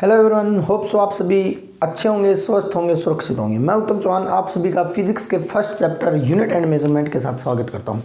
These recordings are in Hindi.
हेलो एवरीवन, होप सो आप सभी अच्छे होंगे, स्वस्थ होंगे, सुरक्षित होंगे। मैं उत्तम चौहान आप सभी का फिजिक्स के first chapter unit and measurement के साथ स्वागत करता हूं।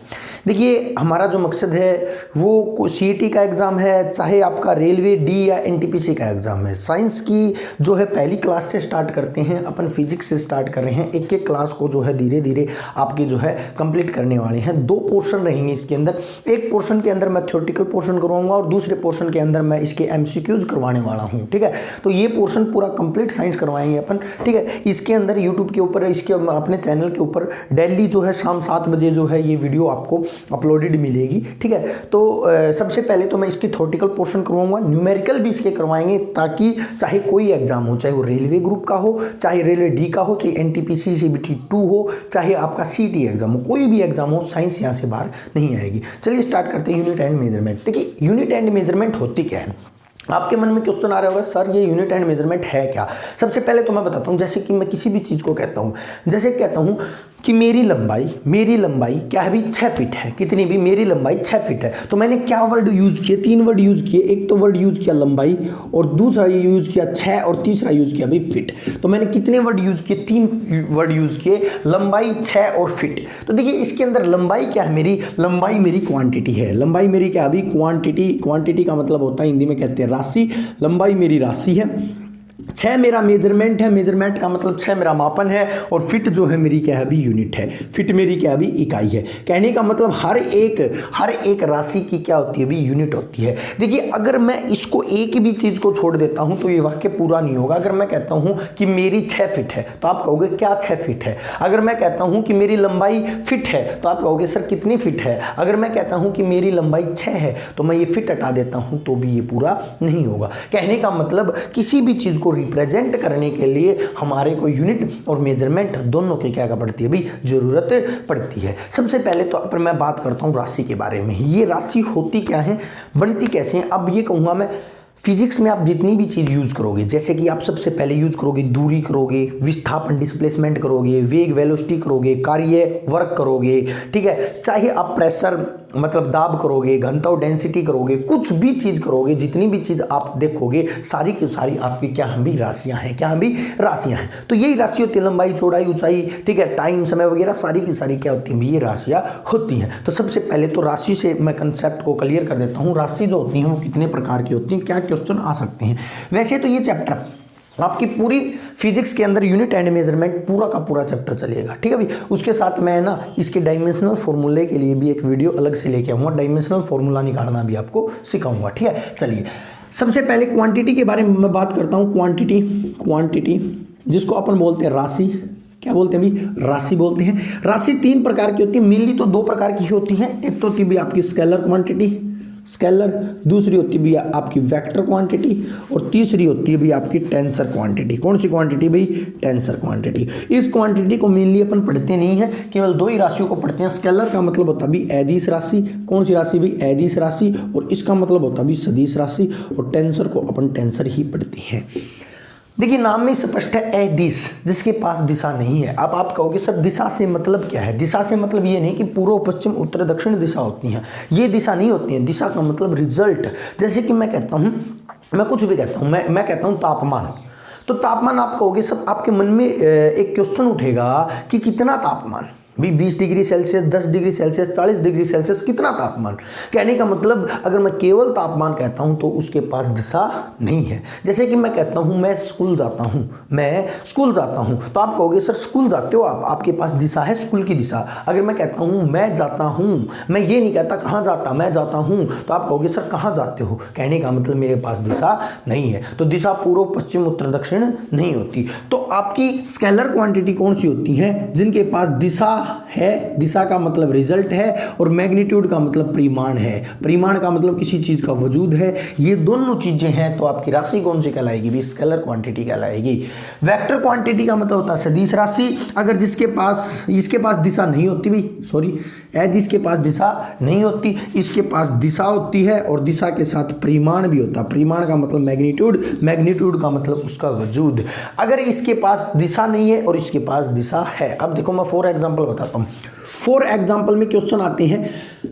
देखिए, हमारा जो मकसद है वो सीईटी का एग्ज़ाम है, चाहे आपका रेलवे डी या एनटीपीसी का एग्ज़ाम है। साइंस की जो है पहली क्लास से स्टार्ट करते हैं, अपन फिजिक्स से स्टार्ट कर रहे हैं। एक एक क्लास को जो है धीरे धीरे आपकी जो है कंप्लीट करने वाले हैं। 2 पोर्शन रहेंगे इसके अंदर। एक पोर्शन के अंदर मैं थ्योरेटिकल पोर्शन करवाऊंगा और दूसरे पोर्शन के अंदर मैं इसके एमसीक्यूज करवाने वाला हूँ। ठीक है, तो ये पोर्शन पूरा कंप्लीट साइंस करवाएंगे अपन। ठीक है, इसके अंदर यूट्यूब के ऊपर, इसके अपने चैनल के ऊपर डेली जो है शाम 7 बजे जो है ये वीडियो आपको अपलोडेड मिलेगी। ठीक है, तो सबसे पहले तो मैं इसकी थ्योरेटिकल पोर्शन करवाऊंगा, न्यूमेरिकल भी इसके करवाएंगे, ताकि चाहे कोई एग्जाम हो, चाहे वो रेलवे ग्रुप का हो, चाहे रेलवे डी का हो, चाहे एनटीपीसी सीबीटी 2 हो, चाहे आपका सीटी एग्जाम हो, कोई भी एग्जाम हो, साइंस यहाँ से बाहर नहीं आएगी। चलिए स्टार्ट करते हैं यूनिट एंड मेजरमेंट। देखिए, यूनिट एंड मेजरमेंट होती क्या है? आपके मन में क्वेश्चन आ रहा होगा, सर ये यूनिट एंड मेजरमेंट है क्या? सबसे पहले तो मैं बताता हूँ, जैसे कि मैं किसी भी चीज़ को कहता हूँ, जैसे कहता हूँ कि मेरी लंबाई क्या है भी 6 फीट है। कितनी भी? मेरी लंबाई 6 फीट है। तो मैंने क्या वर्ड यूज़ किए? 3 वर्ड यूज़ किए। एक तो वर्ड यूज़ किया लंबाई, और दूसरा यूज़ किया 6, और तीसरा यूज़ किया भी फिट। तो मैंने कितने वर्ड यूज़ किए? 3 वर्ड यूज़ किए, लंबाई, 6 और फिट। तो देखिए, इसके अंदर लंबाई क्या है? मेरी लंबाई मेरी क्वांटिटी है। लंबाई मेरी क्या है अभी? क्वांटिटी का मतलब होता है, हिंदी में कहते हैं राशि। लंबाई मेरी राशि है। 6 मेरा मेजरमेंट है, मेजरमेंट का मतलब 6 मेरा मापन है। और फिट जो है मेरी क्या है अभी? यूनिट है। फिट मेरी क्या अभी? इकाई है। कहने का मतलब हर एक राशि की क्या होती है अभी? यूनिट होती है। देखिए, अगर मैं इसको एक भी चीज़ को छोड़ देता हूं तो ये वाक्य पूरा नहीं होगा। अगर मैं कहता हूं कि मेरी 6 फिट है तो आप कहोगे क्या 6 फिट है? अगर मैं कहता हूं कि मेरी लंबाई फिट है तो आप कहोगे सर कितनी फिट है? अगर मैं कहता हूं कि मेरी लंबाई 6 है तो मैं ये फिट हटा देता हूं तो भी ये पूरा नहीं होगा। कहने का मतलब किसी भी चीज़ को रिप्रेजेंट करने के लिए हमारे को यूनिट और मेजरमेंट दोनों की क्या पड़ती है भी? जरूरत पड़ती है। सबसे पहले तो अब मैं बात करता हूं राशि के बारे में। ये राशि होती क्या है, बनती कैसे है? अब ये कहूंगा मैं, फिजिक्स में आप जितनी भी चीज़ यूज़ करोगे, जैसे कि आप सबसे पहले यूज़ करोगे दूरी करोगे, विस्थापन डिस्प्लेसमेंट करोगे, वेग वेलोसिटी करोगे, कार्य वर्क करोगे। ठीक है, चाहे आप प्रेशर मतलब दाब करोगे, घनत्व डेंसिटी करोगे, कुछ भी चीज़ करोगे, जितनी भी चीज़ आप देखोगे सारी की सारी आपकी क्या हम भी राशियाँ हैं। क्या हम भी राशियाँ हैं। तो यही राशि होती है, लंबाई, चौड़ाई, ऊंचाई, ठीक है, टाइम, समय वगैरह सारी की सारी क्या होती है? ये राशियाँ होती हैं। तो सबसे पहले तो राशि से मैं कंसेप्ट को क्लियर कर देता हूँ। राशि जो होती हैं वो कितने प्रकार की होती हैं, क्या क्वेश्चन आ सकते हैं। वैसे तो ये चैप्टर आपकी पूरी फिजिक्स के अंदर यूनिट एंड मेजरमेंट पूरा का पूरा चैप्टर चलेगा। ठीक है भाई, उसके साथ मैं ना इसके डायमेंशनल फॉर्मूले के लिए भी एक वीडियो अलग से लेके आऊँगा। डायमेंशनल फॉर्मूला निकालना भी आपको सिखाऊंगा। ठीक है, चलिए सबसे पहले क्वांटिटी के बारे में मैं बात करता हूँ। क्वांटिटी जिसको अपन बोलते हैं राशि, क्या बोलते हैं भाई? राशि बोलते हैं। राशि 3 प्रकार की होती है, मेनली तो 2 प्रकार की होती है। एक तो होती है आपकी स्केलर क्वांटिटी, स्केलर, दूसरी होती है भी आपकी वेक्टर क्वांटिटी, और तीसरी होती है भी आपकी टेंसर क्वांटिटी। कौन सी क्वांटिटी भाई? Tensor quantity. इस क्वांटिटी को मेनली अपन पढ़ते नहीं है, केवल 2 ही राशियों को पढ़ते हैं। स्केलर का मतलब होता है भी अदिश राशि। कौन सी राशि भाई? अदिश राशि। और इसका मतलब होता है भी सदिश राशि। और टेंसर को अपन टेंसर ही पढ़ते हैं। देखिए, नाम में स्पष्ट है अदिश, जिसके पास दिशा नहीं है। अब आप कहोगे सर दिशा से मतलब क्या है? दिशा से मतलब ये नहीं कि पूर्व, पश्चिम, उत्तर, दक्षिण दिशा होती हैं। ये दिशा नहीं होती है। दिशा का मतलब रिजल्ट। जैसे कि मैं कहता हूँ, मैं कुछ भी कहता हूँ, मैं कहता हूँ तापमान। तो तापमान आप कहोगे, सब आपके मन में एक क्वेश्चन उठेगा कि कितना तापमान भी? 20 degree Celsius, 10 degree Celsius, 40 degree Celsius, कितना तापमान? कहने का मतलब अगर मैं केवल तापमान कहता हूं तो उसके पास दिशा नहीं है। जैसे कि मैं कहता हूं मैं स्कूल जाता हूं, तो आप कहोगे सर स्कूल जाते हो आप, आपके पास दिशा है, स्कूल की दिशा। अगर मैं कहता हूं मैं जाता हूं, मैं ये नहीं कहता कहाँ जाता, मैं जाता हूं, तो आप कहोगे सर कहाँ जाते हो? कहने का मतलब मेरे पास दिशा नहीं है। तो दिशा पूर्व, पश्चिम, उत्तर, दक्षिण नहीं होती। तो आपकी स्केलर क्वांटिटी कौन सी होती है? जिनके पास दिशा है। दिशा का मतलब रिजल्ट है, और मैग्नीट्यूड का मतलब परिमाण है। परिमाण का मतलब किसी चीज का वजूद है। ये दोनों चीजें हैं तो आपकी राशि कौन सी कहलाएगी भी? स्केलर क्वांटिटी कहलाएगी। वेक्टर क्वांटिटी का मतलब होता है सदिश राशि। अगर इसके पास दिशा नहीं होती भी, सॉरी, अदिश के पास दिशा नहीं होती, इसके पास दिशा होती है, और दिशा के साथ परिमाण भी होता है। परिमाण का मतलब मैग्नीट्यूड का मतलब उसका वजूद। अगर इसके पास दिशा नहीं है और इसके पास दिशा है, अब देखो मैं फॉर एग्जांपल बताता हूँ। फॉर एग्जाम्पल में क्वेश्चन आते हैं।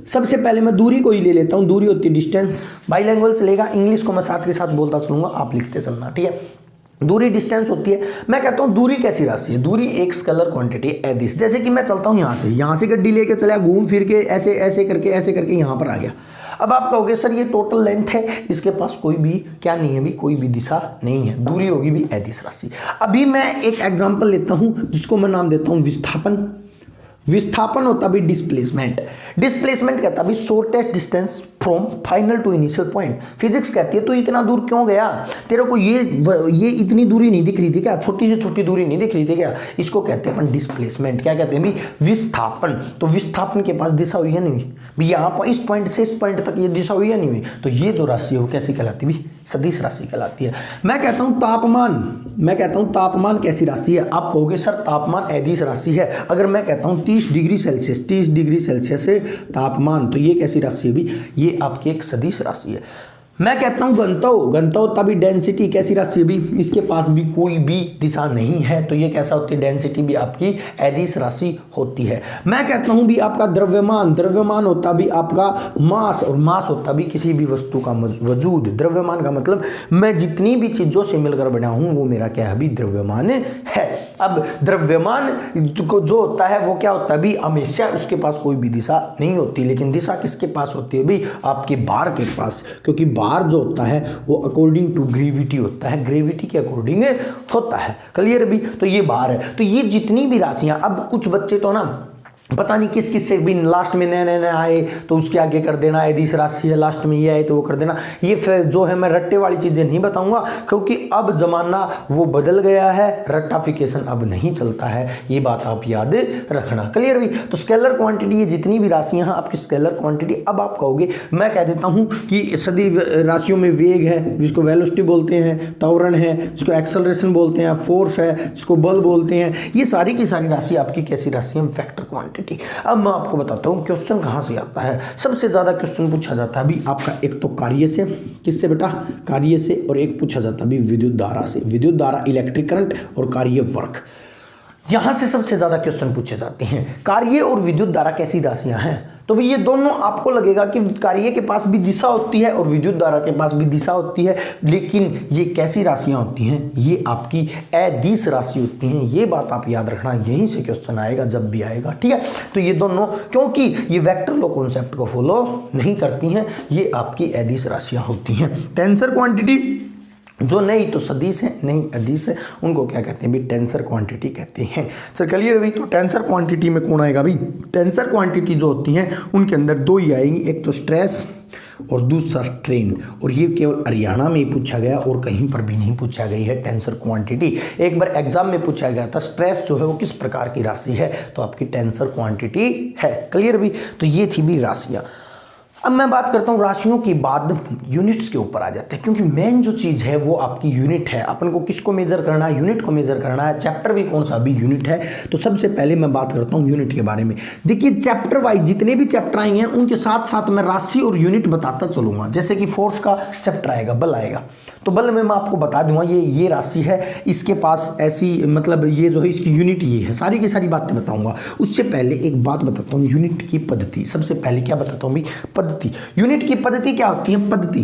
सबसे पहले मैं दूरी को ही ले लेता हूँ, दूरी होती है डिस्टेंस, बाईलैंग्वेज चलेगा, इंग्लिश को मैं साथ के साथ बोलता चलूंगा, आप लिखते चलना, ठीक है। दूरी डिस्टेंस होती है। मैं कहता हूँ दूरी कैसी राशि है, दूरी एक स्केलर क्वांटिटी है दिस। जैसे कि मैं चलता हूँ यहाँ से गड्डी लेके चला, घूम फिर के ऐसे करके यहाँ पर आ गया। अब आप कहोगे सर ये टोटल लेंथ है, इसके पास कोई भी क्या नहीं है, भी कोई भी दिशा नहीं है, दूरी होगी भी अदिश राशि। अभी मैं एक एग्जांपल लेता हूं जिसको मैं नाम देता हूं विस्थापन। विस्थापन होता भी डिस्प्लेसमेंट। डिस्प्लेसमेंट कहता भी shortest distance from final to initial point. Physics कहती है तू इतना दूर क्यों गया, तेरे को ये इतनी दूरी नहीं दिख रही थी क्या, छोटी से छोटी दूरी नहीं दिख रही थी क्या, इसको कहते हैं अपन डिस्प्लेसमेंट। क्या कहते हैं भी, विस्थापन। तो विस्थापन के पास दिशा हुई या नहीं हुई भी, यहाँ पर इस पॉइंट से इस पॉइंट तक ये दिशा हुई या नहीं हुई, तो ये जो राशि है वो कैसी कहलाती है भी, सदिश राशि कहलाती है। मैं कहता हूँ तापमान कैसी राशि है, आप कहोगे सर तापमान अदिश राशि है। अगर मैं कहता हूँ 30 डिग्री सेल्सियस से तापमान, तो ये कैसी राशि है भी, ये आपकी एक सदिश राशि है। मैं कहता हूं घनत्व तभी डेंसिटी कैसी राशि है भी, इसके पास भी कोई भी दिशा नहीं है, तो ये कैसा होती है, डेंसिटी भी आपकी अदिश राशि होती है। मैं कहता हूं भी आपका द्रव्यमान होता भी आपका मास, और मास होता भी किसी भी वस्तु का वजूद। द्रव्यमान का मतलब मैं जितनी भी चीजों से मिलकर बना हूं वो मेरा क्या है भी, द्रव्यमान है। अब द्रव्यमान जो होता है वो क्या होता है भी, हमेशा उसके पास कोई भी दिशा नहीं होती, लेकिन दिशा किसके पास होती है भी, आपके भार के पास, क्योंकि भार जो होता है वो अकॉर्डिंग टू ग्रेविटी होता है, ग्रेविटी के अकॉर्डिंग होता है। क्लियर भी, तो ये भार है। तो ये जितनी भी राशियां, अब कुछ बच्चे तो ना पता नहीं किस किस से भी लास्ट में नए आए तो उसके आगे कर देना अदिश राशि है, लास्ट में ये आए तो वो कर देना। ये जो है मैं रट्टे वाली चीजें नहीं बताऊंगा, क्योंकि अब जमाना वो बदल गया है, रट्टाफिकेशन अब नहीं चलता है, ये बात आप याद रखना। क्लियर भी, तो स्केलर क्वांटिटी, ये जितनी भी राशियां हैं आपकी स्केलर क्वांटिटी। अब आप कहोगे, मैं कह देता हूं कि सदी राशियों में वेग है जिसको वेलोसिटी बोलते हैं, त्वरण है जिसको एक्सेलरेशन बोलते हैं, फोर्स है जिसको बल बोलते हैं, ये सारी की सारी राशि आपकी कैसी राशि है, वेक्टर क्वांटिटी। अब मैं आपको बताता हूं क्वेश्चन कहां से आता है। सबसे ज्यादा क्वेश्चन पूछा जाता है अभी आपका एक तो कार्य से, किससे बेटा, कार्य से, और एक पूछा जाता है अभी विद्युत धारा से। विद्युत धारा इलेक्ट्रिक करंट और कार्य वर्क, यहां से सबसे ज्यादा क्वेश्चन पूछे जाते हैं। कार्य और विद्युत धारा कैसी राशियां हैं, तो भी ये दोनों आपको लगेगा कि कार्य के पास भी दिशा होती है और विद्युत धारा के पास भी दिशा होती है, लेकिन ये कैसी राशियां होती हैं, ये आपकी अदिश राशि होती हैं। ये बात आप याद रखना, यहीं से क्वेश्चन आएगा जब भी आएगा, ठीक है। तो ये दोनों, क्योंकि ये वेक्टर लॉ कॉन्सेप्ट को फॉलो नहीं करती हैं, ये आपकी अदिश राशियां होती हैं। टेंसर क्वांटिटी जो नहीं तो सदिश है नहीं अदिश है, उनको क्या कहते हैं भी, टेंसर क्वांटिटी कहते हैं। चल क्लियर भाई, तो टेंसर क्वांटिटी में कौन आएगा भाई, टेंसर क्वांटिटी जो होती हैं उनके अंदर दो ही आएंगी, एक तो स्ट्रेस और दूसरा स्ट्रेन। और ये केवल हरियाणा में ही पूछा गया और कहीं पर भी नहीं पूछा गई है टेंसर क्वांटिटी। एक बार एग्जाम में पूछा गया था स्ट्रेस जो है वो किस प्रकार की राशि है, तो आपकी टेंसर क्वांटिटी है। क्लियर भी, तो ये थी भी राशियां। अब मैं बात करता हूँ राशियों के बाद यूनिट्स के ऊपर आ जाते हैं, क्योंकि मेन जो चीज़ है वो आपकी यूनिट है। अपन को किसको मेजर करना है, यूनिट को मेजर करना है। चैप्टर भी कौन सा भी यूनिट है। तो सबसे पहले मैं बात करता हूँ यूनिट के बारे में। देखिए चैप्टर वाइज जितने भी चैप्टर आएंगे उनके साथ साथ मैं राशि और यूनिट बताता चलूंगा। जैसे कि फोर्स का चैप्टर आएगा, बल आएगा, तो बल में मैं आपको बता दूंगा ये राशि है, इसके पास ऐसी मतलब ये जो है इसकी यूनिट ये है, सारी की सारी बातें बताऊंगा। उससे पहले एक बात बताता हूँ, यूनिट की पद्धति। सबसे पहले क्या बताता हूँ भाई, पद्धति। यूनिट की पद्धति क्या होती है, पद्धति।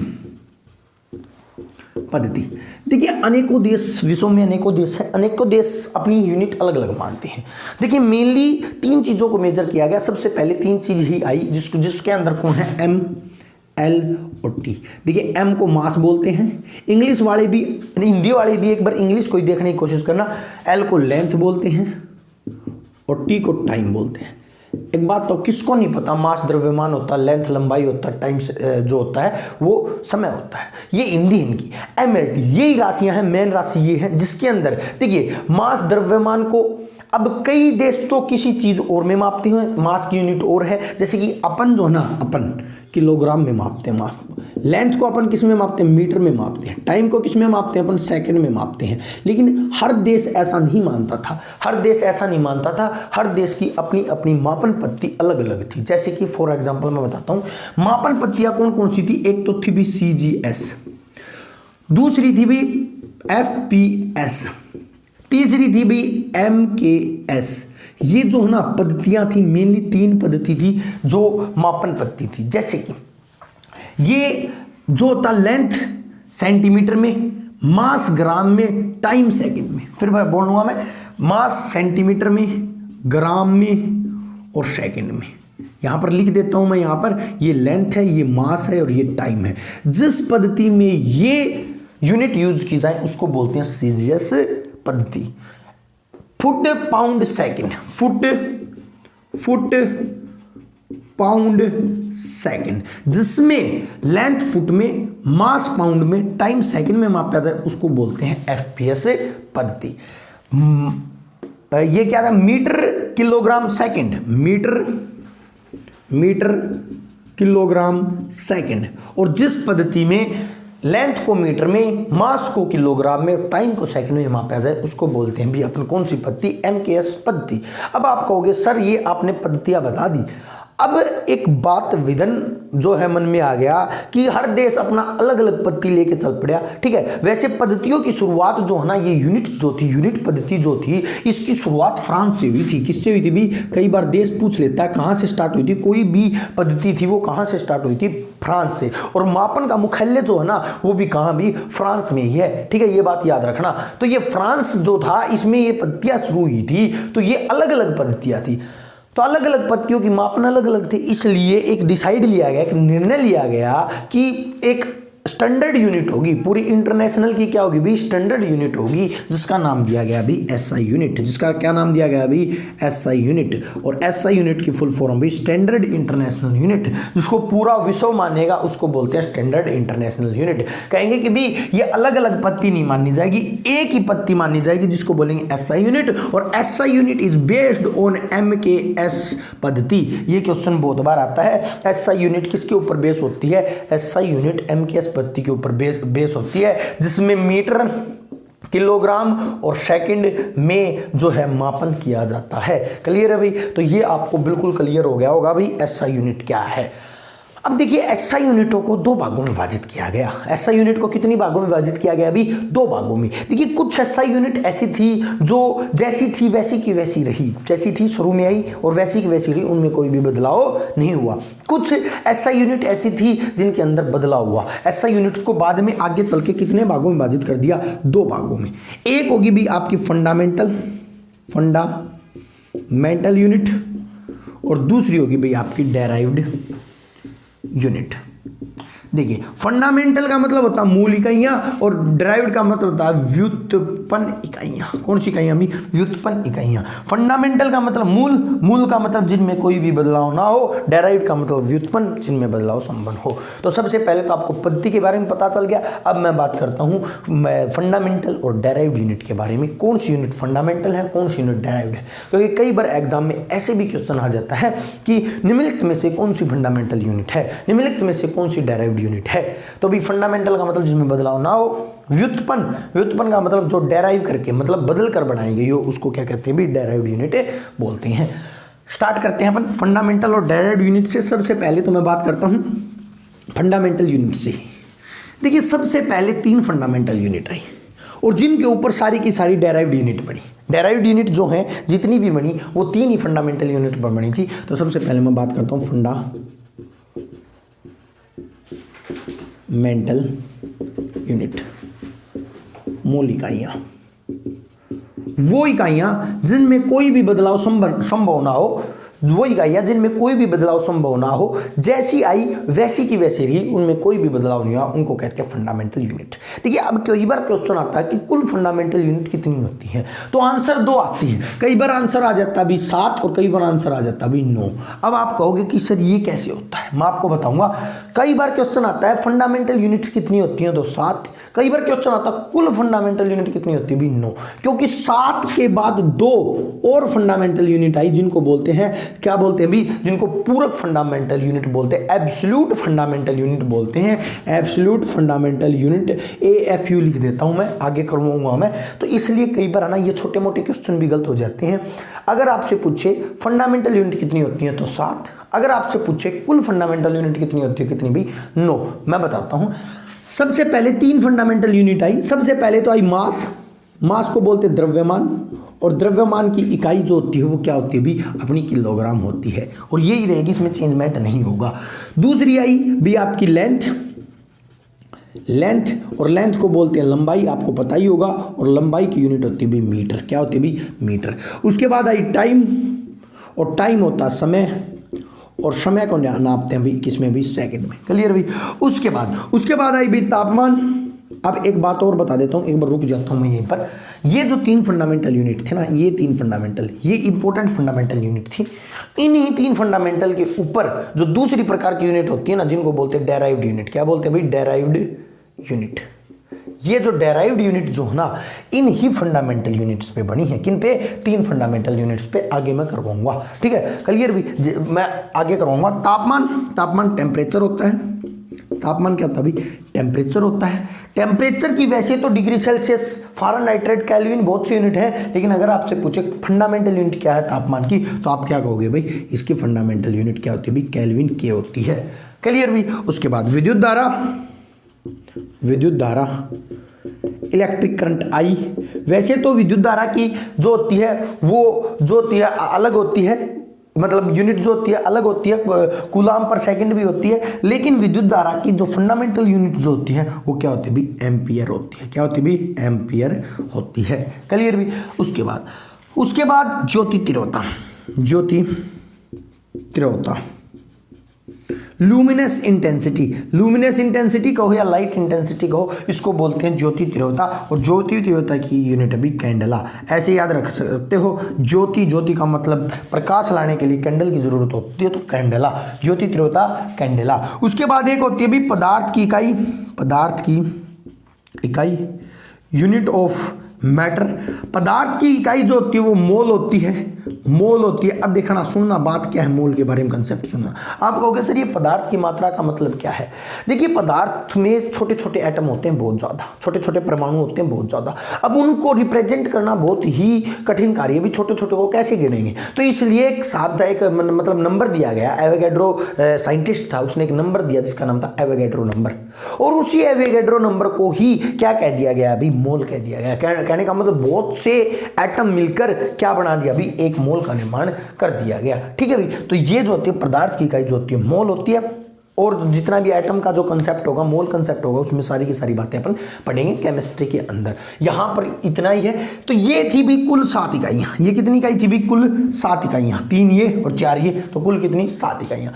देखिए अनेकों देश, विश्व में अनेकों देश है, अनेकों देश अपनी यूनिट अलग अलग मानते हैं। देखिए मेनली 3 चीजों को मेजर किया गया। सबसे पहले 3 चीज ही आई जिसके अंदर कौन है, एम, एल और टी। देखिए एम को मास बोलते हैं, इंग्लिश वाले भी, हिंदी वाले भी एक बार इंग्लिश को ही देखने की कोशिश करना। एल को लेंथ बोलते हैं और टी को टाइम बोलते हैं। एक बात तो किसको नहीं पता, मास द्रव्यमान होता है, लेंथ लंबाई होता है, टाइम जो होता है वो समय होता है। ये हिंदी इनकी एम एल टी, यही राशियां हैं। मेन राशि ये है जिसके अंदर देखिए मास द्रव्यमान को, अब कई देश तो किसी चीज और में मापते हैं, मास की यूनिट और है। जैसे कि अपन जो है ना, अपन किलोग्राम में मापते हैं मास। लेंथ को अपन किस में मापते हैं, मीटर में मापते हैं। टाइम को किस में मापते हैं, अपन सेकंड में मापते हैं। लेकिन हर देश ऐसा नहीं मानता था, हर देश की अपनी अपनी मापन पद्धति अलग अलग थी। जैसे कि फॉर एग्जांपल मैं बताता हूँ, मापन पद्धतियां कौन कौन सी थी। एक तो थी भी CGS, दूसरी थी भी FPS, तीसरी थी भी MKS, ये जो है ना पद्धतियां थी, मेनली 3 पद्धति थी जो मापन पद्धति थी। जैसे कि ये जो होता लेंथ सेंटीमीटर में, मास ग्राम में, टाइम सेकंड में। फिर बोलूंगा मैं, मास सेंटीमीटर में, ग्राम में और सेकंड में। यहां पर लिख देता हूं मैं, यहां पर ये लेंथ है, ये मास है और ये टाइम है। जिस पद्धति में ये यूनिट यूज की जाए उसको बोलते हैं सीजीएस पद्धति। Foot pound second, foot pound second, जिसमें लेंथ फुट में, मास पाउंड में, टाइम सेकंड में मापा जाए उसको बोलते हैं एफपीएस पद्धति। ये क्या था, metre kilogram second, metre kilogram second. और जिस पद्धति में लेंथ को मीटर में, मास को किलोग्राम में, टाइम को सेकंड में मापा जाए उसको बोलते हैं भी अपन कौन सी पद्धति, एमकेएस पद्धति। अब आप कहोगे सर ये आपने पद्धतियां बता दी, अब एक बात विधन जो है मन में आ गया कि हर देश अपना अलग अलग पद्धति लेके चल पड़ा। ठीक है, वैसे पद्धतियों की शुरुआत जो है ना, ये यूनिट जो थी, यूनिट पद्धति जो थी, इसकी शुरुआत फ्रांस से हुई थी। किससे हुई थी भी, कई बार देश पूछ लेता है कहाँ से स्टार्ट हुई थी, कोई भी पद्धति थी वो कहाँ से स्टार्ट हुई थी, फ्रांस से। और मापन का मुख्यालय जो है ना वो भी कहाँ भी, फ्रांस में ही है। ठीक है, ये बात याद रखना। तो ये फ्रांस जो था इसमें ये पद्धतियां शुरू हुई थी, तो ये अलग अलग पद्धतियां थी। तो अलग अलग पद्धतियों की मापन अलग अलग थी, इसलिए एक डिसाइड लिया गया, एक निर्णय लिया गया कि एक स्टैंडर्ड यूनिट होगी पूरी इंटरनेशनल की, क्या होगी भी, स्टैंडर्ड यूनिट होगी, जिसका नाम दिया गया भी एसआई यूनिट। जिसका क्या नाम दिया गया भी, एसआई यूनिट। और एसआई यूनिट की फुल फॉर्म भी स्टैंडर्ड इंटरनेशनल यूनिट, जिसको पूरा विश्व मानेगा उसको बोलते हैं स्टैंडर्ड इंटरनेशनल यूनिट। कहेंगे कि भी ये अलग अलग पद्धति नहीं मानी जाएगी, एक ही पद्धति मानी जाएगी जिसको बोलेंगे एसआई यूनिट। और SI unit is based on MKS पद्धति। ये क्वेश्चन बहुत बार आता है, एसआई यूनिट किसके ऊपर बेस होती है, एसआई यूनिट एमकेएस पद्धति के ऊपर बेस होती है, जिसमें मीटर, किलोग्राम और सेकंड में जो है मापन किया जाता है। क्लियर है भाई? तो ये आपको बिल्कुल क्लियर हो गया होगा भाई एसआई यूनिट क्या है। अब देखिए एसआई यूनिटों को 2 भागों में विभाजित किया गया। एसआई यूनिट को कितनी भागों में विभाजित किया गया अभी, 2 भागों में। देखिए कुछ एसआई यूनिट ऐसी थी जो जैसी थी वैसी की वैसी रही, जैसी थी शुरू में आई और वैसी की वैसी रही, उनमें कोई भी बदलाव नहीं हुआ। कुछ एसआई यूनिट ऐसी थी जिनके अंदर बदलाव हुआ। एसआई यूनिट्स को बाद में आगे चल के कितने भागों में विभाजित कर दिया, 2 भागों में। एक होगी भी आपकी फंडामेंटल यूनिट और दूसरी होगी भाई आपकी डेराइव्ड यूनिट। देखिए फंडामेंटल का मतलब होता है मूल इकाइयां और डिराइव्ड का मतलब होता है व्युत्पन्न इकाइयां। कौन सी इकाइयां भी, व्युत्पन्न इकाइयां। फंडामेंटल का मतलब मूल का मतलब जिनमें कोई भी बदलाव ना हो, डिराइव्ड का मतलब व्युत्पन्न जिनमें बदलाव संपन्न हो। तो सबसे पहले तो आपको पद्धति के बारे में पता चल गया। अब मैं बात करता हूं फंडामेंटल और डिराइव्ड यूनिट के बारे में। कौन सी यूनिट फंडामेंटल है, कौन सी यूनिट डिराइव्ड है, क्योंकि कई बार एग्जाम में ऐसे भी क्वेश्चन आ जाता है कि निम्नलिखित में से कौन सी फंडामेंटल यूनिट है, निम्नलिखित में से कौन सी डिराइव्ड यूनिट है। तो भी फंडामेंटल का मतलब जिसमें बदलाव ना हो, व्युत्पन्न का मतलब जो डेराइव करके मतलब बदल कर बनाई गई हो उसको क्या कहते हैं भी, डेराइव्ड यूनिट बोलते हैं। स्टार्ट करते हैं अपन फंडामेंटल और डेराइव्ड यूनिट से। सबसे पहले तो मैं बात करता हूं फंडामेंटल यूनिट से। देखिए सबसे पहले 3 फंडामेंटल यूनिट आई और जिनके ऊपर सारी की सारी डेराइव्ड यूनिट बनी। डेराइव्ड यूनिट जो है जितनी भी बनी वो 3 ही फंडामेंटल यूनिट पर बनी थी। तो सबसे पहले मैं बात करता हूं फंडामेंटल यूनिट, मूल इकाइयां। वो इकाइयां जिनमें कोई भी बदलाव संभव ना हो, वो इकाइयां जिनमें कोई भी बदलाव संभव ना हो, जैसी आई वैसी की वैसी रही, उनमें कोई भी बदलाव नहीं हुआ, उनको कहते हैं फंडामेंटल यूनिट। देखिए अब कई बार क्वेश्चन आता है कि कुल फंडामेंटल यूनिट कितनी होती है, तो आंसर 2 आती है। कई बार आंसर आ जाता भी 7 और कई बार आंसर आ जाता भी 9। अब आप कहोगे कि सर ये कैसे होता है, मैं आपको बताऊंगा। कई बार क्वेश्चन आता है फंडामेंटल यूनिट्स कितनी होती हैं, तो 7। कई बार क्वेश्चन आता है कुल फंडामेंटल यूनिट कितनी होती है भी 9, क्योंकि 7 के बाद 2 और फंडामेंटल यूनिट आई जिनको बोलते हैं, क्या बोलते हैं भी, जिनको पूरक फंडामेंटल यूनिट बोलते हैं, एब्सोल्यूट फंडामेंटल यूनिट बोलते हैं। एब्सोल्यूट फंडामेंटल यूनिट AFU लिख देता हूं मैं, आगे करूंगा मैं। तो इसलिए कई बार ना ये छोटे मोटे क्वेश्चन भी गलत हो जाते हैं। अगर आपसे पूछे फंडामेंटल यूनिट कितनी होती है तो 7। अगर आपसे पूछे कुल फंडामेंटल यूनिट कितनी होती है, कितनी भी, 9। मैं बताता हूं। सबसे पहले 3 फंडामेंटल यूनिट आई। सबसे पहले तो आई मास को बोलते द्रव्यमान और द्रव्यमान की इकाई जो होती है वो क्या होती है भी अपनी किलोग्राम होती है, और यही रहेगी, इसमें चेंजमेंट नहीं होगा। दूसरी आई भी आपकी लेंथ, और लेंथ को बोलते हैं लंबाई, आपको पता ही होगा, और लंबाई की यूनिट होती है भी मीटर, क्या होती है भी मीटर। उसके बाद आई टाइम, और टाइम होता है समय, और समय को नापते हैं भी किसमें भी सेकंड में, क्लियर भी। उसके बाद आई भी तापमान। अब एक बात और बता देता हूँ, एक बार रुक जाता हूँ मैं यहीं पर। ये जो 3 फंडामेंटल यूनिट थे ना, ये 3 फंडामेंटल, ये इंपॉर्टेंट फंडामेंटल यूनिट थी। इन्हीं 3 फंडामेंटल के ऊपर जो दूसरी प्रकार की यूनिट होती है ना, जिनको बोलते हैं डेराइव्ड यूनिट, क्या बोलते हैं भाई डेराइव्ड यूनिट। ये जो डेराइव्ड यूनिट जो है ना, इन ही फंडामेंटल यूनिट्स पे बनी है। किन पे? 3 फंडामेंटल यूनिट्स पे आगे मैं करवाऊंगा, ठीक है, क्लियर भी। मैं आगे करवाऊंगा। तापमान टेम्परेचर होता है। तापमान क्या होता है भाई? टेम्परेचर होता है। टेम्परेचर की वैसे तो डिग्री सेल्सियस, फ़ारेनहाइट, केल्विन, बहुत सी यूनिट है, लेकिन अगर आपसे पूछे फंडामेंटल यूनिट क्या है तापमान की, तो आप क्या कहोगे भाई? इसकी फंडामेंटल यूनिट क्या होती है भाई? केल्विन के होती है, क्लियर भी। उसके बाद विद्युत धारा, इलेक्ट्रिक करंट आई। वैसे तो विद्युत धारा की जो होती है वो जो होती है अलग होती है, मतलब यूनिट जो होती है अलग होती है, कूलाम पर सेकंड भी होती है, लेकिन विद्युत धारा की जो फंडामेंटल यूनिट जो होती है वो क्या होती है भी? एम्पियर होती है। क्या होती है भी? एम्पियर होती है, क्लियर भी। उसके बाद ज्योति तीव्रता, लुमिनस इंटेंसिटी कहो या लाइट इंटेंसिटी कहो, इसको बोलते हैं ज्योति तीव्रता। और ज्योति तीव्रता की यूनिट अभी कैंडला, ऐसे याद रख सकते हो। ज्योति का मतलब प्रकाश लाने के लिए कैंडल की जरूरत होती है, तो कैंडला, ज्योति तीव्रता कैंडला। उसके बाद एक होती है भी पदार्थ की इकाई, यूनिट ऑफ मैटर। पदार्थ की इकाई जो होती है वो मोल होती है। अब देखना, सुनना, बात क्या है मोल के बारे में, कंसेप्ट सुनना। आप कहोगे सर ये पदार्थ की मात्रा का मतलब क्या है? देखिए, पदार्थ में छोटे छोटे एटम होते हैं बहुत ज़्यादा, छोटे छोटे परमाणु होते हैं बहुत ज़्यादा। अब उनको रिप्रेजेंट करना बहुत ही कठिन कार्य है भी, छोटे छोटे को कैसे गिनेंगे? तो इसलिए एक साप्ताहिक मतलब नंबर दिया गया। एवोगैड्रो साइंटिस्ट था, उसने एक नंबर दिया जिसका नाम था एवोगैड्रो नंबर, और उसी एवोगैड्रो नंबर को ही क्या कह दिया गया अभी? मोल कह दिया गया। कहने का मतलब बहुत से एटम मिलकर क्या बना दिया अभी? एक मोल का निर्माण कर दिया गया, ठीक है भाई। तो ये जो होती है पदार्थ की इकाई जो होती है मोल होती है, और जितना भी एटम का जो कंसेप्ट होगा, मोल कंसेप्ट होगा, उसमें सारी की सारी बातें अपन पढ़ेंगे केमिस्ट्री के अंदर। यहां पर इतना ही है। तो ये थी भी कुल 7 इकाइयां। ये कितनी इकाई थी भी? कुल 7 इकाइयां, 3 ये और 4 ये, तो कुल कितनी? 7 इकाइयां।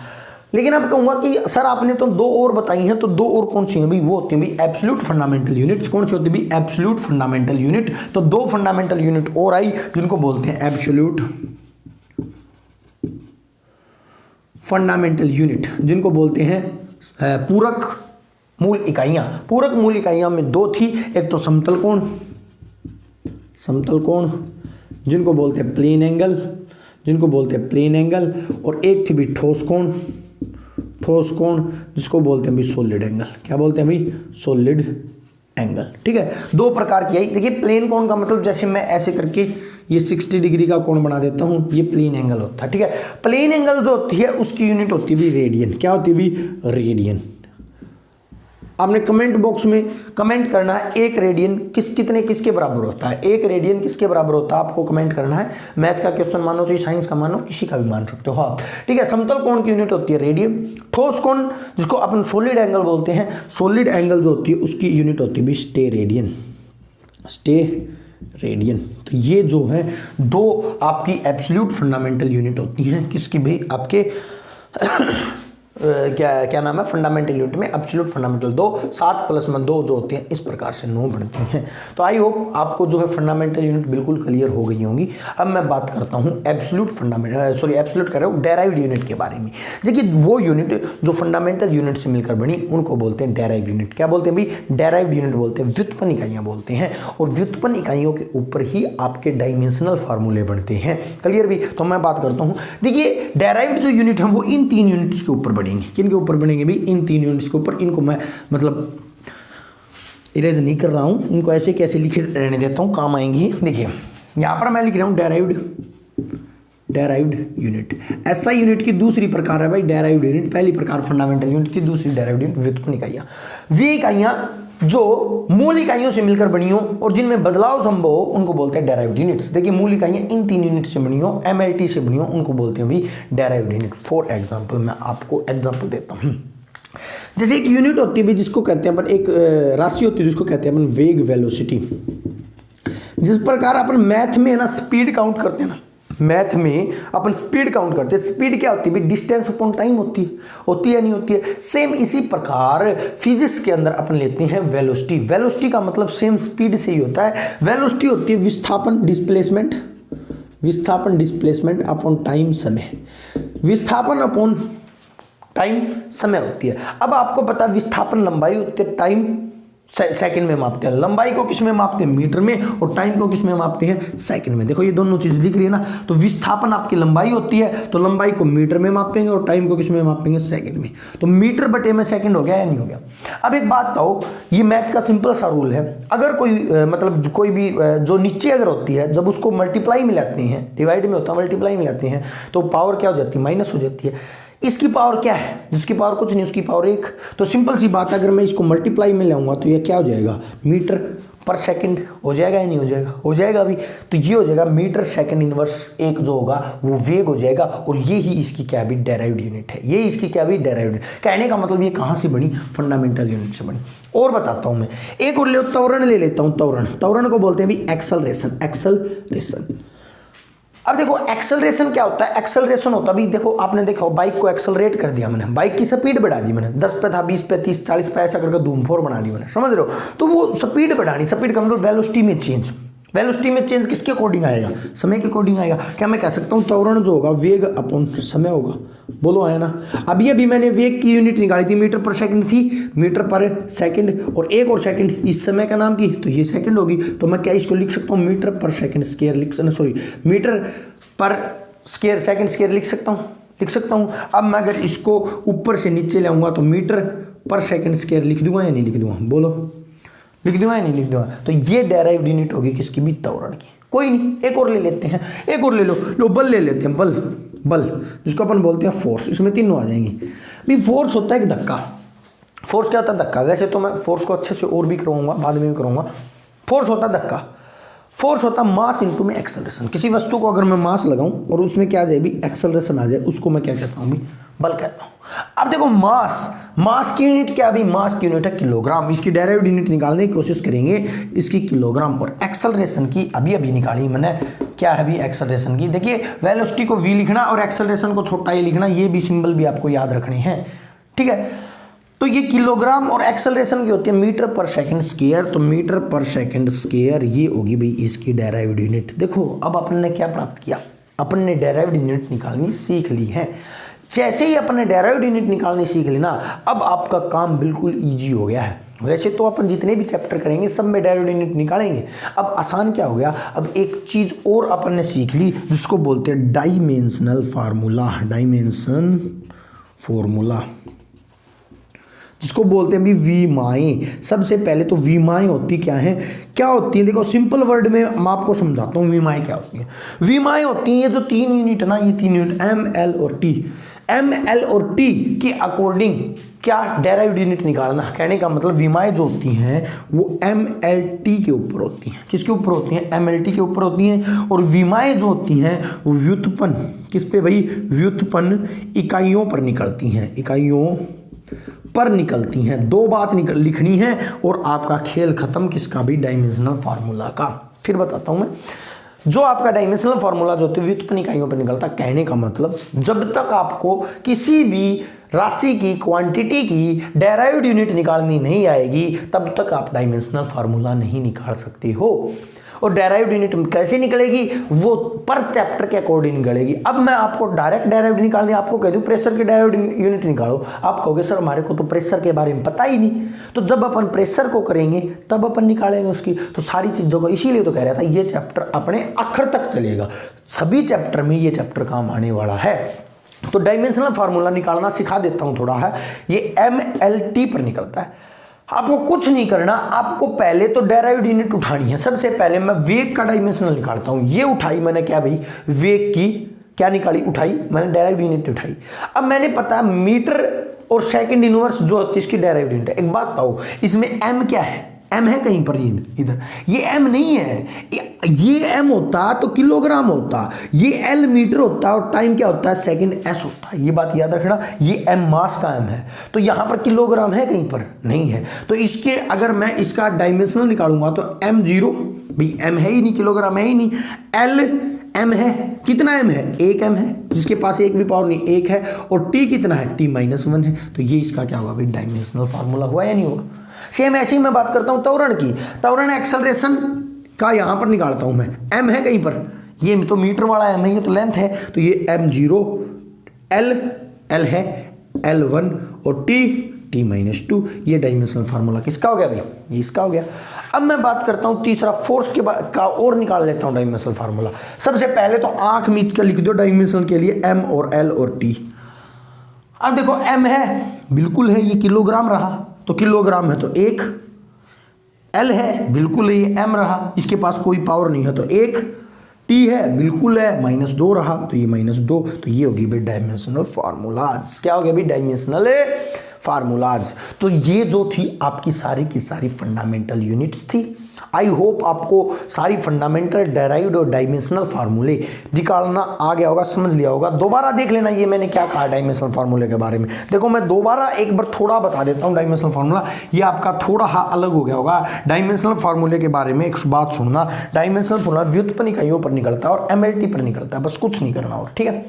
लेकिन अब कहूंगा कि सर आपने तो 2 और बताई हैं, तो 2 और कौन सी हैं भाई? वो होती है भाई एब्सोल्यूट फंडामेंटल यूनिट्स। कौन सी होती है भाई? Absolute fundamental unit. तो 2 फंडामेंटल यूनिट और आई जिनको बोलते हैं एब्सोल्यूट फंडामेंटल यूनिट, जिनको बोलते हैं पूरक मूल इकाइयां। पूरक मूल इकाइयां में 2 थी। एक तो समतल कोण जिनको बोलते हैं प्लेन एंगल, और एक थी भी ठोस कोण जिसको बोलते हैं भी सॉलिड एंगल। क्या बोलते हैं भाई? सॉलिड एंगल, ठीक है। 2 प्रकार की आई। देखिए, प्लेन कोण का मतलब जैसे मैं ऐसे करके ये 60 डिग्री का कोण बना देता हूं, ये प्लेन एंगल होता है, ठीक है। प्लेन एंगल जो होती है उसकी यूनिट होती है भी रेडियन। क्या होती है भी? रेडियन। आपने कमेंट बॉक्स में कमेंट करना है एक रेडियन किसके बराबर होता है। एक रेडियन किसके बराबर होता है आपको कमेंट करना है। मैथ का क्वेश्चन मानो, चाहे साइंस का मानो, किसी का भी मान सकते हो आप, ठीक है। समतल कोण की यूनिट होती है रेडियन। ठोस कोण जिसको अपन सॉलिड एंगल बोलते हैं, सॉलिड एंगल जो होती है उसकी यूनिट होती है भी स्टे रेडियन। तो ये जो है 2 आपकी एब्सोल्यूट फंडामेंटल यूनिट होती हैं। किसकी भाई? आपके क्या नाम है? फंडामेंटल यूनिट में एब्सोल्यूट फंडामेंटल 2, 7 + 2 जो होती हैं, इस प्रकार से 9 बनती हैं। तो आई होप आपको जो है फंडामेंटल यूनिट बिल्कुल क्लियर हो गई होंगी। अब मैं बात करता हूँ एब्सोल्यूट कर रहा हूँ डेराइव्ड यूनिट के बारे में। देखिए, वो यूनिट जो फंडामेंटल यूनिट से मिलकर बनी उनको बोलते हैं डेराइव्ड यूनिट। क्या बोलते हैं भाई? डेराइव्ड यूनिट बोलते हैं, व्युत्पन्न इकाइयाँ बोलते हैं। और व्युत्पन्न इकाइयों के ऊपर ही आपके डायमेंशनल फार्मूले बनते हैं, क्लियर भी। तो मैं बात करता हूँ, देखिए डायराइव्ड जो यूनिट है वो इन 3 यूनिट्स के ऊपर किन के ऊपर बनेंगे भी? इन 3 यूनिट्स के ऊपर। इनको मैं मतलब इरेज नहीं कर रहा हूं, इनको ऐसे कैसे लिखे रहने देता हूं, काम आएंगी। देखिए, यहां पर मैं लिख रहा हूं डेराइव्ड यूनिट। एसआई यूनिट की दूसरी प्रकार है भाई डेराइव्ड यूनिट। पहली प्रकार फंडामेंटल यूनिट थी, दूसरी डेराइव्ड यूनिट व्युत्पन्न इकाइयां। वे इकाइयां जो मूल इकाइयों से मिलकर बनी हो और जिनमें बदलाव संभव हो उनको बोलते हैं डेराइव्ड यूनिट्स। देखिए मूल इकाइयां इन 3 यूनिट से बनी हो, MLT से बनी हो, उनको बोलते हैं भी डेराइव्ड यूनिट। फॉर एग्जाम्पल मैं आपको एग्जाम्पल देता हूं, जैसे एक यूनिट होती है जिसको कहते हैं अपन, एक राशि होती है जिसको कहते हैं अपन वेग वेलोसिटी। जिस प्रकार अपन मैथ में ना स्पीड काउंट करते हैं ना, मैथ में अपन स्पीड काउंट करते हैं, स्पीड क्या होती है भाई, डिस्टेंस अपॉन टाइम होती है नहीं होती है। सेम इसी प्रकार फिजिक्स के अंदर अपन लेते हैं वेलोसिटी। वेलोसिटी का मतलब सेम स्पीड से ही होता है। वेलोसिटी होती है विस्थापन डिस्प्लेसमेंट अपॉन टाइम समय, विस्थापन अपॉन टाइम समय होती है। अब आपको पता है विस्थापन लंबाई होती है, टाइम सेकंड में मापते हैं। लंबाई को किस में मापते हैं, मीटर में, और टाइम को किस में मापते हैं, सेकंड में। देखो ये दोनों चीज दिख रही है ना, तो विस्थापन आपकी लंबाई होती है, तो लंबाई को मीटर में मापेंगे और टाइम को किस में मापेंगे, सेकंड में। तो मीटर बटे में सेकंड हो गया या नहीं हो गया। अब एक बात बताओ, ये मैथ का सिंपल सा रूल है, अगर कोई मतलब कोई भी जो नीचे अगर होती है, जब उसको मल्टीप्लाई में लाते हैं, डिवाइड में होता है मल्टीप्लाई में लाते हैं, तो पावर क्या हो जाती है, माइनस हो जाती है। इसकी पावर क्या है, जिसकी पावर कुछ नहीं उसकी पावर 1। तो सिंपल सी बात है, अगर मैं इसको मल्टीप्लाई में लाऊंगा तो ये क्या हो जाएगा, मीटर पर सेकंड हो जाएगा या नहीं हो जाएगा, हो जाएगा अभी। तो ये हो जाएगा मीटर सेकंड इनवर्स 1 जो होगा वो वेग हो जाएगा, और ये ही इसकी क्या भी डेराइव्ड यूनिट है, ये इसकी क्या भी डेराइव्ड। कहने का मतलब ये कहाँ से बनी, फंडामेंटल यूनिट से बनी। और बताता हूँ मैं, एक और त्वरण ले लेता हूँ। त्वरण को बोलते हैं भी एक्सेलरेशन। अब देखो एक्सेलरेशन क्या होता है, एक्सेलरेशन होता है भी, देखो आपने देखो बाइक को एक्सेलरेट कर दिया मैंने, बाइक की स्पीड बढ़ा दी मैंने, 10 पे था 20 पे 30 40 पे ऐसा करके धूम फोर बना दी मैंने, समझ रहे हो। तो वो स्पीड बढ़ानी, स्पीड का मतलब वेलोसिटी में चेंज। वेलोसिटी में चेंज किसके अकॉर्डिंग आएगा, समय के अकॉर्डिंग आएगा। क्या मैं कह सकता हूँ त्वरण जो होगा वेग अपॉन समय होगा, बोलो आया ना। अभी मैंने वेग की यूनिट निकाली थी, मीटर पर सेकंड थी, मीटर पर सेकंड, और एक और सेकंड इस समय का नाम की, तो ये सेकंड होगी। तो मैं क्या इसको लिख सकता हूँ, मीटर पर सेकंड स्क्वायर मीटर पर स्क्वायर सेकंड स्क्वायर लिख सकता हूँ। अब मैं अगर इसको ऊपर से नीचे ले आऊंगा तो मीटर पर सेकंड स्क्वायर लिख दूंगा या नहीं लिख दूंगा, बोलो लिख दूंगा या नहीं लिख दूंगा। तो ये डेराइव्ड यूनिट होगी किसकी भी, त्वरण की। कोई नहीं, एक और ले लेते हैं, एक और ले लो बल ले लेते हैं, बल जिसको अपन बोलते हैं फोर्स। इसमें तीनों आ जाएंगी भाई। फोर्स होता है एक धक्का। फोर्स क्या होता है, धक्का। वैसे तो मैं फोर्स को अच्छे से और भी करवाऊंगा, बाद में भी करूंगा। फोर्स होता है धक्का, फोर्स होता है मास इनटू में एक्सेलरेशन। किसी वस्तु को अगर मैं मास लगाऊं और उसमें क्या आ जाए भी, एक्सेलरेशन आ जाए, उसको मैं क्या कहता हूं भी, बल कहता हूं। अब देखो मास की यूनिट क्या भी, मास की यूनिट है किलोग्राम। इसकी डायरेक्ट यूनिट निकालने की कोशिश करेंगे, इसकी किलोग्राम। और एक्सेलरेशन की अभी निकाली मैंने, क्या है भी एक्सेलरेशन की। देखिए वेलोसिटी को v लिखना और एक्सेलरेशन को छोटा ही लिखना, ये भी सिंबल भी आपको याद रखने हैं, ठीक है। तो ये किलोग्राम और एक्सेलरेशन की होती है मीटर पर सेकंड स्क्वायर। तो मीटर पर सेकंड स्क्वायर ये होगी भाई इसकी डेराइव्ड यूनिट। देखो अब अपन ने क्या प्राप्त किया, अपन ने डेराइव्ड यूनिट निकालनी सीख ली है। जैसे ही अपन ने डेराइव्ड यूनिट निकालनी सीख ली ना, अब आपका काम बिल्कुल ईजी हो गया है। वैसे तो अपन जितने भी चैप्टर करेंगे सब में डेराइव्ड यूनिट निकालेंगे। अब आसान क्या हो गया, अब एक चीज और अपन ने सीख ली जिसको बोलते हैं डायमेंशनल फार्मूला, जिसको बोलते हैं भी विमाएं। सबसे पहले तो विमाएं होती क्या है, देखो सिंपल वर्ड में मैं आपको समझाता हूँ विमाएं क्या होती हैं। विमाएं होती हैं ये जो 3 यूनिट है ना, ये 3 यूनिट एम एल और टी के अकॉर्डिंग क्या डेराइव्ड यूनिट निकालना। कहने का मतलब विमाएं जो होती हैं वो MLT के ऊपर होती हैं। किसके ऊपर होती हैं, MLT के ऊपर होती हैं। और विमाएं जो होती हैं वो व्युत्पन्न, किस पे भाई, व्युत्पन्न इकाइयों पर निकलती हैं। 2 बात लिखनी है और आपका खेल खत्म, किसका भी, डायमेंशनल फार्मूला का। फिर बताता हूं मैं, जो आपका डायमेंशनल फार्मूला जो होती है व्युत्पन्न इकाइयों पर निकलता। कहने का मतलब जब तक आपको किसी भी राशि की, क्वांटिटी की डेराइव्ड यूनिट निकालनी नहीं आएगी, तब तक आप डायमेंशनल फार्मूला नहीं निकाल सकते हो। और डेराइव्ड यूनिट कैसे निकलेगी, वो पर चैप्टर के अकॉर्डिंग निकलेगी। अब मैं आपको डायरेक्ट डेराइव्ड निकालनी, आपको कह दूं प्रेशर की डेराइव्ड यूनिट निकालो, आप कहोगे सर हमारे को तो प्रेशर के बारे में पता ही नहीं। तो जब अपन प्रेशर को करेंगे तब अपन निकालेंगे उसकी। तो सारी चीज़ों को, इसीलिए तो कह रहा था ये चैप्टर अपने आखिर तक चलेगा। सभी चैप्टर में ये चैप्टर काम आने वाला है। तो डायमेंशनल फार्मूला निकालना सिखा देता हूं थोड़ा है। ये MLT पर निकलता है। आपको कुछ नहीं करना, आपको पहले तो डेराइव्ड यूनिट उठानी है। सबसे पहले मैं वेग का डायमेंशनल निकालता हूं। ये उठाई मैंने, क्या भाई, वेग की क्या निकाली, उठाई मैंने, डेराइव्ड यूनिट उठाई। अब मैंने पता मीटर और सेकंड इनवर्स जो होती है इसकी डेराइव्ड यूनिट है। एक बात बताओ, इसमें m क्या है? m है कहीं पर इधर? ये m नहीं है, ये m होता तो किलोग्राम होता, ये l मीटर होता और टाइम क्या होता है? सेकंड s होता है। ये बात याद रखना, ये m मास का m है, तो यहाँ पर किलोग्राम है कहीं पर? नहीं है। तो इसके अगर मैं इसका डायमेंशनल निकालूंगा तो m0, भाई m है ही नहीं, किलोग्राम है ही नहीं। l m है, कितना m है? 1 m है, जिसके पास एक भी पावर नहीं, 1 है। और t कितना है? t-1 है। तो ये इसका क्या हुआ भाई? डायमेंशनल फार्मूला हुआ या नहीं हुआ? सेम ऐसे ही मैं बात करता हूं त्वरण की। त्वरण एक्सेलरेशन का यहां पर निकालता हूं मैं, m है कहीं पर? ये तो मीटर वाला m है, ये तो लेंथ है, तो ये m0, l है, l1 और t-2। ये डायमेंशनल फार्मूला किसका हो गया भाई? ये इसका हो गया। अब मैं बात करता हूं तीसरा, फोर्स के का और निकाल लेता हूं डायमेंशनल फार्मूला। सबसे पहले तो आंख मीच के लिख दो डायमेंशन के लिए m और l और t। अब देखो m है, बिल्कुल है, ये किलोग्राम रहा तो किलोग्राम है तो 1, l है, बिल्कुल है, ये m रहा, इसके पास कोई पावर नहीं है तो 1, t है, बिल्कुल है, -2 रहा तो ये -2। तो ये होगी भाई डायमेंशनल फार्मूलाज। क्या हो गया भाई? Dimensional formulas. तो ये जो थी आपकी सारी की सारी फंडामेंटल यूनिट्स थी। आई होप आपको सारी फंडामेंटल, डेराइव्ड और डायमेंशनल फार्मूले निकालना आ गया होगा, समझ लिया होगा। दोबारा देख लेना ये मैंने क्या कहा डायमेंशनल फार्मूले के बारे में। देखो मैं दोबारा एक बार थोड़ा बता देता हूँ डायमेंशनल फार्मूला, ये आपका थोड़ा अलग हो गया होगा। डायमेंशनल फार्मूले के बारे में एक बात सुनना, डायमेंशनल फार्मूला व्युत्पन्न इकाइयों पर निकलता है और MLT पर निकलता है, बस कुछ नहीं करना और, ठीक है।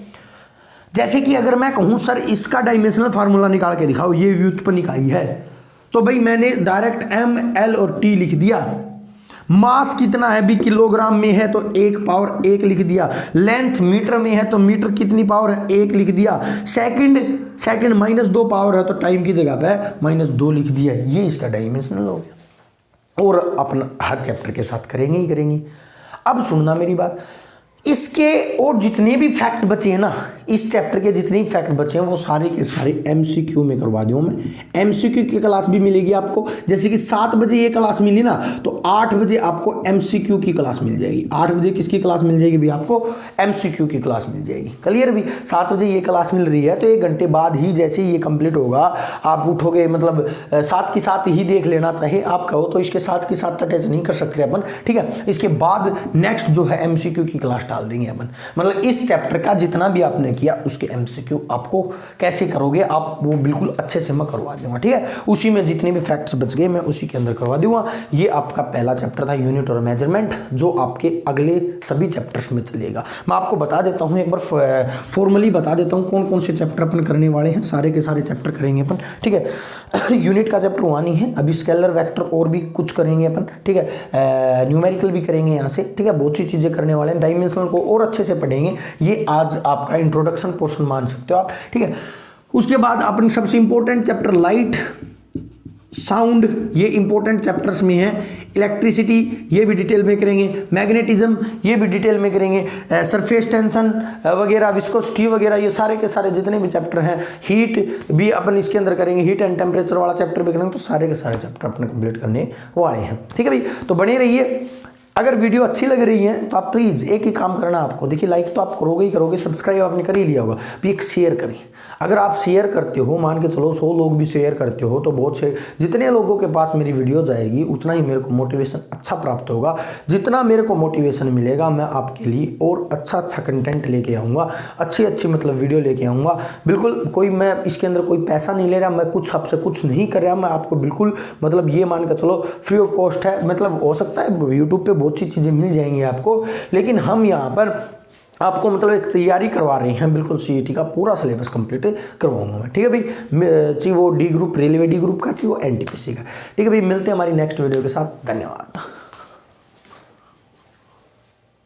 जैसे कि अगर मैं कहूं सर इसका डायमेंशनल फार्मूला निकाल के दिखाओ, ये व्युत्पन्न इकाई है, तो भाई मैंने डायरेक्ट m, l और t लिख दिया। मास कितना है भी? किलोग्राम में है तो 1 पावर 1 लिख दिया। लेंथ मीटर में है तो मीटर कितनी पावर है? 1 लिख दिया। सेकंड -2 पावर है तो टाइम की जगह पे -2 लिख दिया। ये इसका डायमेंशनल हो गया। और अपना हर चैप्टर के साथ करेंगे ही करेंगे। अब सुनना मेरी बात, इसके और जितने भी फैक्ट बचे हैं ना, इस चैप्टर के जितने भी फैक्ट बचे हैं वो सारे के सारे MCQ में करवा दूँ मैं। MCQ की क्लास भी मिलेगी आपको। जैसे कि 7 बजे ये क्लास मिली ना, तो 8 बजे आपको MCQ की क्लास मिल जाएगी। 8 बजे किसकी क्लास मिल जाएगी भी? आपको MCQ की क्लास मिल जाएगी। क्लियर भी? 7 बजे ये क्लास मिल रही है तो 1 घंटे बाद ही जैसे ये कंप्लीट होगा आप उठोगे, मतलब साथ के साथ ही देख लेना, चाहे आप कहो तो इसके साथ के साथ अटैच नहीं कर सकते अपन, ठीक है। इसके बाद नेक्स्ट जो है MCQ की क्लास डाल देंगे अपन। मतलब इस चैप्टर का जितना भी आपने किया उसके MCQ आपको कैसे करोगे आप, वो बिल्कुल अच्छे से मैं करवा दूंगा, ठीक है। उसी में जितने भी फैक्ट्स बच गए मैं उसी के अंदर करवा दूंगा। ये आपका पहला चैप्टर था यूनिट और मेजरमेंट, जो आपके अगले सभी चैप्टर्स में चलेगा। मैं आपको बता देता हूँ एक बार फॉर्मली बता देता हूँ कौन कौन से चैप्टर अपन करने वाले हैं। सारे के सारे चैप्टर करेंगे अपन, ठीक है। यूनिट का चैप्टर 1 ही है, अभी स्केलर वेक्टर और भी कुछ करेंगे अपन, ठीक है। न्यूमेरिकल भी करेंगे यहाँ से, ठीक है। बहुत सी चीज़ें करने वाले हैं, डायमेंशनल को और अच्छे से पढ़ेंगे। ये आज आपका इंट्रोडक्शन पोर्शन मान सकते हो आप, ठीक है। उसके बाद अपने सबसे इंपॉर्टेंट चैप्टर लाइट, साउंड, ये इंपॉर्टेंट चैप्टर्स में है। इलेक्ट्रिसिटी ये भी डिटेल में करेंगे। मैग्नेटिज्म ये भी डिटेल में करेंगे। सरफेस टेंशन वगैरह, विस्कोसिटी वगैरह, ये सारे के सारे जितने भी चैप्टर हैं। हीट भी अपन इसके अंदर करेंगे, हीट एंड टेम्परेचर वाला चैप्टर भी करेंगे। तो सारे के सारे चैप्टर अपने कंप्लीट करने वाले हैं, ठीक है भाई। तो बने रहिए। अगर वीडियो अच्छी लग रही है तो आप प्लीज़ एक ही काम करना आपको, देखिए लाइक तो आप करोगे ही करोगे, सब्सक्राइब आपने कर ही लिया होगा, भी एक शेयर करें। अगर आप शेयर करते हो, मान के चलो 100 लोग भी शेयर करते हो तो बहुत से, जितने लोगों के पास मेरी वीडियो जाएगी उतना ही मेरे को मोटिवेशन अच्छा प्राप्त होगा। जितना मेरे को मोटिवेशन मिलेगा मैं आपके लिए और अच्छा कंटेंट लेके आऊँगा, अच्छी मतलब वीडियो लेके आऊँगा। बिल्कुल कोई मैं इसके अंदर कोई पैसा नहीं ले रहा, मैं कुछ आपसे कुछ नहीं कर रहा, मैं आपको बिल्कुल मतलब ये मान के चलो फ्री ऑफ कॉस्ट है। मतलब हो सकता है यूट्यूब पर बहुत सी चीज़ें मिल जाएंगी आपको, लेकिन हम यहाँ पर आपको मतलब एक तैयारी करवा रही हैं, बिल्कुल CET का पूरा सिलेबस कंप्लीट करवाऊंगा मैं, ठीक है भाई। चाहे वो D group railway D group का, चाहे वो NTPC का, ठीक है भाई। मिलते हैं हमारी नेक्स्ट वीडियो के साथ। धन्यवाद।